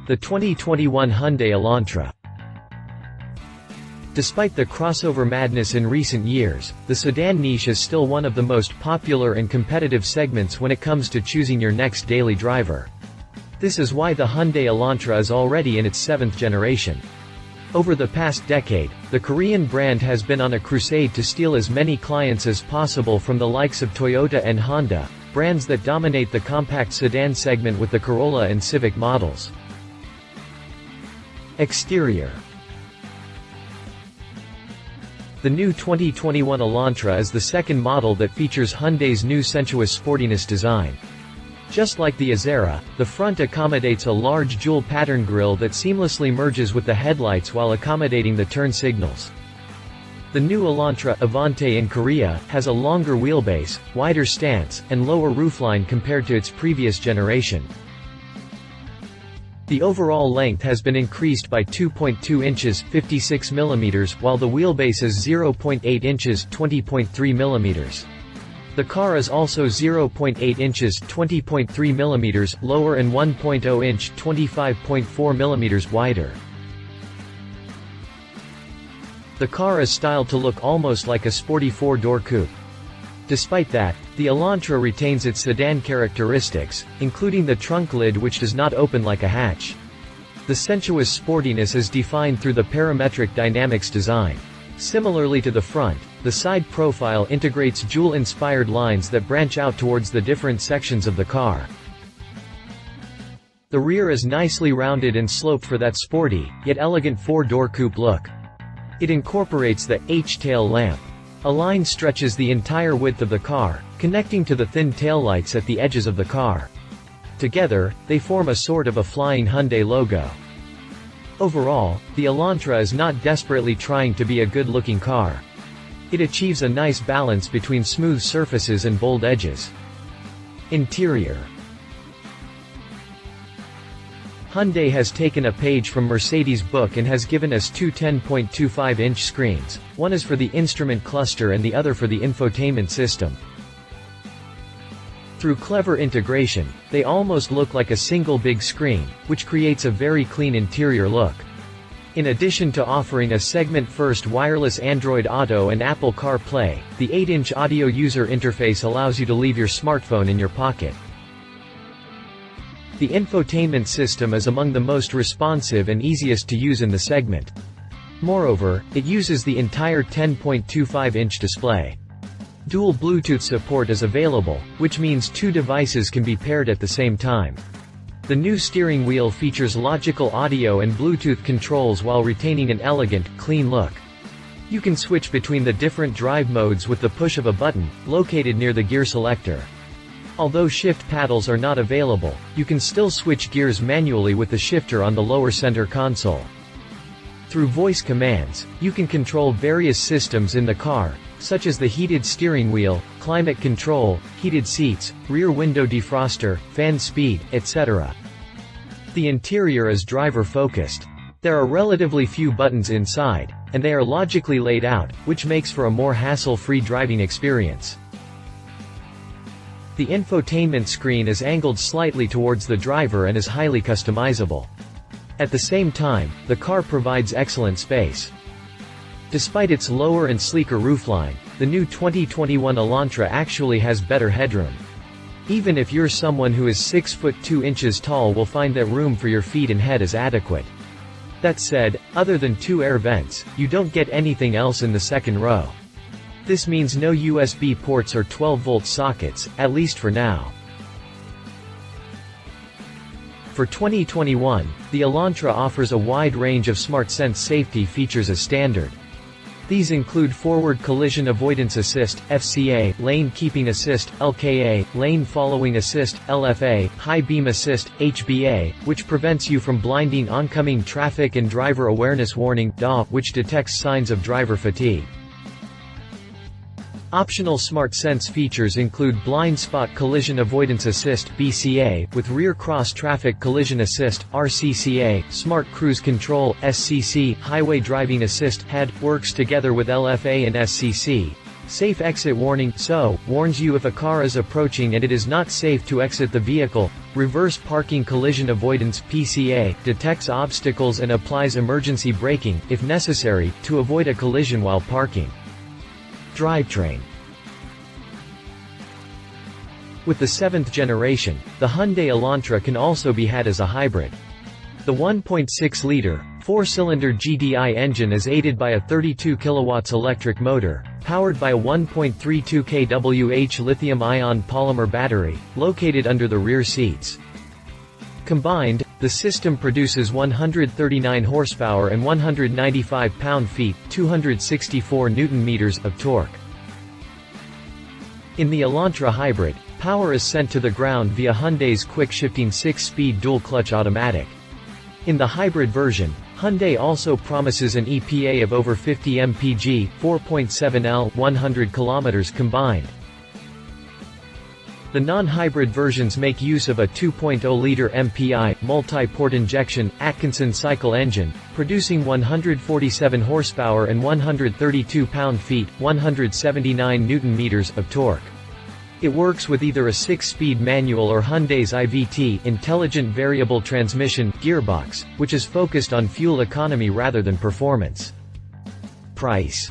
The 2021 Hyundai Elantra. Despite the crossover madness in recent years, the sedan niche is still one of the most popular and competitive segments when it comes to choosing your next daily driver. This is why the Hyundai Elantra is already in its 7th generation. Over the past decade, the Korean brand has been on a crusade to steal as many clients as possible from the likes of Toyota and Honda, brands that dominate the compact sedan segment with the Corolla and Civic models. Exterior. The new 2021 Elantra is the second model that features Hyundai's new sensuous sportiness design. Just like the Azera, the front accommodates a large jewel-pattern grille that seamlessly merges with the headlights while accommodating the turn signals. The new Elantra Avante in Korea has a longer wheelbase, wider stance, and lower roofline compared to its previous generation. The overall length has been increased by 2.2 inches 56 mm, while the wheelbase is 0.8 inches 20.3 mm. The car is also 0.8 inches 20.3 mm lower and 1.0 inch 25.4 mm wider. The car is styled to look almost like a sporty four-door coupe. Despite that, the Elantra retains its sedan characteristics, including the trunk lid which does not open like a hatch. The sensuous sportiness is defined through the parametric dynamics design. Similarly to the front, the side profile integrates jewel-inspired lines that branch out towards the different sections of the car. The rear is nicely rounded and sloped for that sporty, yet elegant four-door coupe look. It incorporates the H-tail lamp. A line stretches the entire width of the car, connecting to the thin taillights at the edges of the car. Together, they form a sort of a flying Hyundai logo. Overall, the Elantra is not desperately trying to be a good-looking car. It achieves a nice balance between smooth surfaces and bold edges. Interior. Hyundai has taken a page from Mercedes' book and has given us two 10.25-inch screens. One is for the instrument cluster and the other for the infotainment system. Through clever integration, they almost look like a single big screen, which creates a very clean interior look. In addition to offering a segment-first wireless Android Auto and Apple CarPlay, the 8-inch audio user interface allows you to leave your smartphone in your pocket. The infotainment system is among the most responsive and easiest to use in the segment. Moreover, it uses the entire 10.25-inch display. Dual Bluetooth support is available, which means two devices can be paired at the same time. The new steering wheel features logical audio and Bluetooth controls while retaining an elegant, clean look. You can switch between the different drive modes with the push of a button, located near the gear selector. Although shift paddles are not available, you can still switch gears manually with the shifter on the lower center console. Through voice commands, you can control various systems in the car, such as the heated steering wheel, climate control, heated seats, rear window defroster, fan speed, etc. The interior is driver-focused. There are relatively few buttons inside, and they are logically laid out, which makes for a more hassle-free driving experience. The infotainment screen is angled slightly towards the driver and is highly customizable. At the same time, the car provides excellent space. Despite its lower and sleeker roofline, the new 2021 Elantra actually has better headroom. Even if you're someone who is 6 foot 2 inches tall, will find that room for your feet and head is adequate. That said, other than two air vents, you don't get anything else in the second row. This means no USB ports or 12-volt sockets, at least for now. For 2021, the Elantra offers a wide range of SmartSense safety features as standard. These include Forward Collision Avoidance Assist, FCA, Lane Keeping Assist, LKA, Lane Following Assist, LFA, High Beam Assist, HBA, which prevents you from blinding oncoming traffic, and Driver Awareness Warning, DAW, which detects signs of driver fatigue. Optional SmartSense features include Blind Spot Collision Avoidance Assist (BCA) with Rear Cross Traffic Collision Assist (RCCA), Smart Cruise Control (SCC), Highway Driving Assist (HUD) works together with LFA and SCC. Safe exit warning, SO, warns you if a car is approaching and it is not safe to exit the vehicle. Reverse parking collision avoidance, PCA, detects obstacles and applies emergency braking, if necessary, to avoid a collision while parking. Drivetrain. With the 7th generation, the Hyundai Elantra can also be had as a hybrid. The 1.6-liter, 4-cylinder GDI engine is aided by a 32 kW electric motor, powered by a 1.32 kWh lithium-ion polymer battery, located under the rear seats. Combined, the system produces 139 horsepower and 195 pound-feet, 264 Newton-meters of torque. In the Elantra Hybrid, power is sent to the ground via Hyundai's quick-shifting 6-speed dual-clutch automatic. In the hybrid version, Hyundai also promises an EPA of over 50 mpg, 4.7 L, 100 km combined. The non-hybrid versions make use of a 2.0-liter MPI multi-port injection Atkinson cycle engine, producing 147 horsepower and 132 pound-feet, 179 Newton-meters of torque. It works with either a 6-speed manual or Hyundai's IVT intelligent variable transmission gearbox, which is focused on fuel economy rather than performance. Price.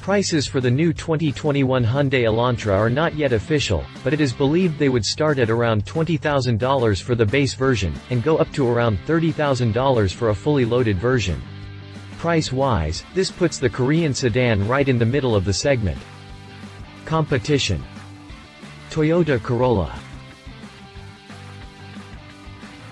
Prices for the new 2021 Hyundai Elantra are not yet official, but it is believed they would start at around $20,000 for the base version, and go up to around $30,000 for a fully loaded version. Price-wise, this puts the Korean sedan right in the middle of the segment. Competition. Toyota Corolla.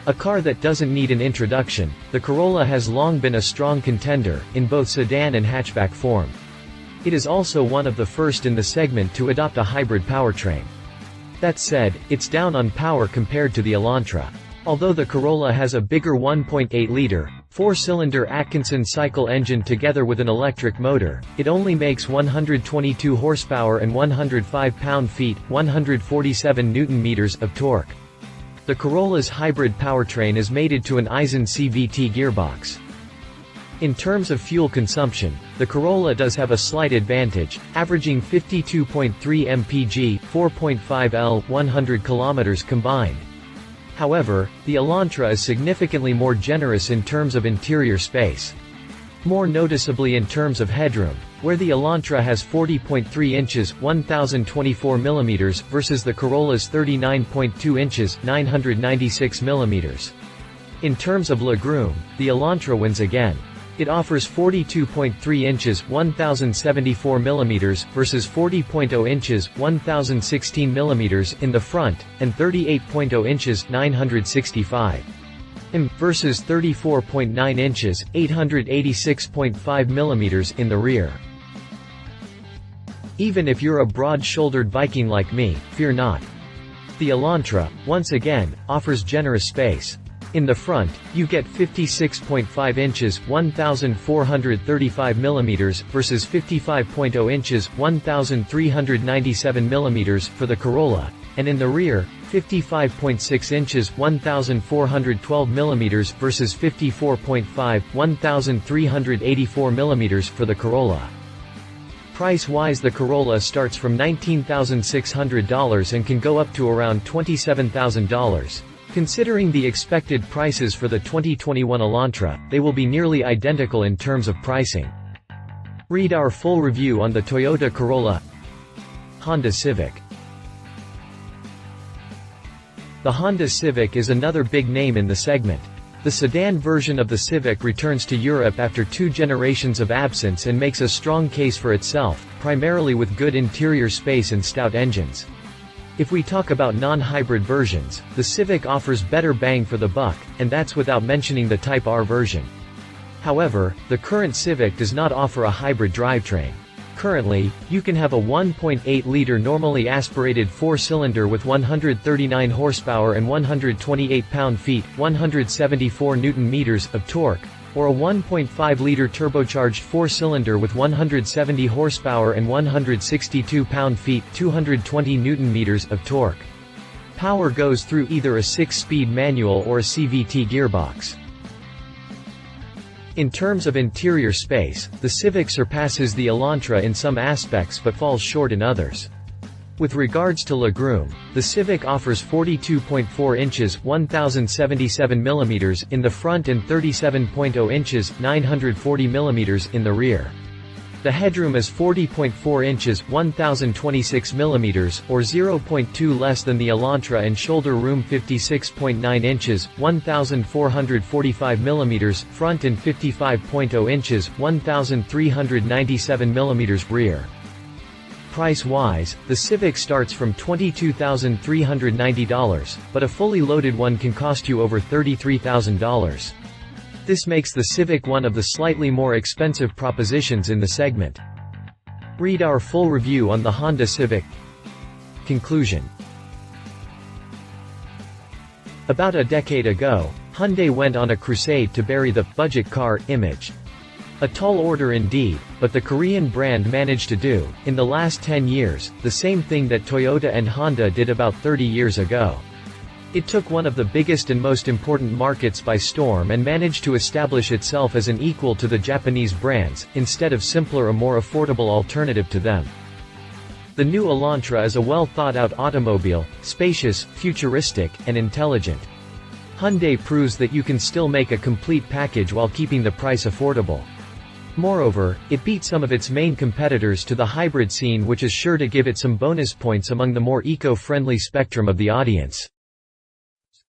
A car that doesn't need an introduction, the Corolla has long been a strong contender, in both sedan and hatchback form. It is also one of the first in the segment to adopt a hybrid powertrain. That said, it's down on power compared to the Elantra. Although the Corolla has a bigger 1.8-liter, 4-cylinder Atkinson cycle engine together with an electric motor, it only makes 122 horsepower and 105 pound-feet, 147 Newton-meters of torque. The Corolla's hybrid powertrain is mated to an Aisin CVT gearbox. In terms of fuel consumption, the Corolla does have a slight advantage, averaging 52.3 mpg, 4.5 L, 100 km combined. However, the Elantra is significantly more generous in terms of interior space. More noticeably in terms of headroom, where the Elantra has 40.3 inches, 1024 mm versus the Corolla's 39.2 inches, 996 mm. In terms of legroom, the Elantra wins again. It offers 42.3 inches, 1074 mm versus 40.0 inches, 1016 mm in the front, and 38.0 inches, 965 mm versus 34.9 inches, 886.5 mm in the rear. Even if you're a broad-shouldered Viking like me, fear not. The Elantra, once again, offers generous space. In the front, you get 56.5 inches, 1,435 mm versus 55.0 inches, 1,397 mm for the Corolla, and in the rear, 55.6 inches, 1,412 mm versus 54.5, 1,384 mm for the Corolla. Price-wise, the Corolla starts from $19,600 and can go up to around $27,000. Considering the expected prices for the 2021 Elantra, they will be nearly identical in terms of pricing. Read our full review on the Toyota Corolla. Honda Civic. The Honda Civic is another big name in the segment. The sedan version of the Civic returns to Europe after 2 generations of absence and makes a strong case for itself, primarily with good interior space and stout engines. If we talk about non-hybrid versions, the Civic offers better bang for the buck, and that's without mentioning the Type R version. However, the current Civic does not offer a hybrid drivetrain. Currently, you can have a 1.8-liter normally aspirated 4-cylinder with 139 horsepower and 128 pound-feet, 174 Newton-meters of torque, or a 1.5-liter turbocharged 4-cylinder with 170 horsepower and 162 pound-feet, 220 Newton-meters of torque. Power goes through either a 6-speed manual or a CVT gearbox. In terms of interior space, the Civic surpasses the Elantra in some aspects but falls short in others. With regards to legroom, the Civic offers 42.4 inches (1077 mm) in the front and 37.0 inches (940 mm) in the rear. The headroom is 40.4 inches (1026 mm) or 0.2 less than the Elantra, and shoulder room 56.9 inches (1445 mm) front and 55.0 inches (1397 mm) rear. Price-wise, the Civic starts from $22,390, but a fully loaded one can cost you over $33,000. This makes the Civic one of the slightly more expensive propositions in the segment. Read our full review on the Honda Civic. Conclusion. About a decade ago, Hyundai went on a crusade to bury the budget car image. A tall order indeed, but the Korean brand managed to do, in the last 10 years, the same thing that Toyota and Honda did about 30 years ago. It took one of the biggest and most important markets by storm and managed to establish itself as an equal to the Japanese brands, instead of simpler or more affordable alternative to them. The new Elantra is a well-thought-out automobile, spacious, futuristic, and intelligent. Hyundai proves that you can still make a complete package while keeping the price affordable. Moreover, it beat some of its main competitors to the hybrid scene, which is sure to give it some bonus points among the more eco-friendly spectrum of the audience.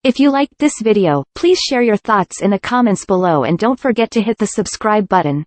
If you liked this video, please share your thoughts in the comments below and don't forget to hit the subscribe button.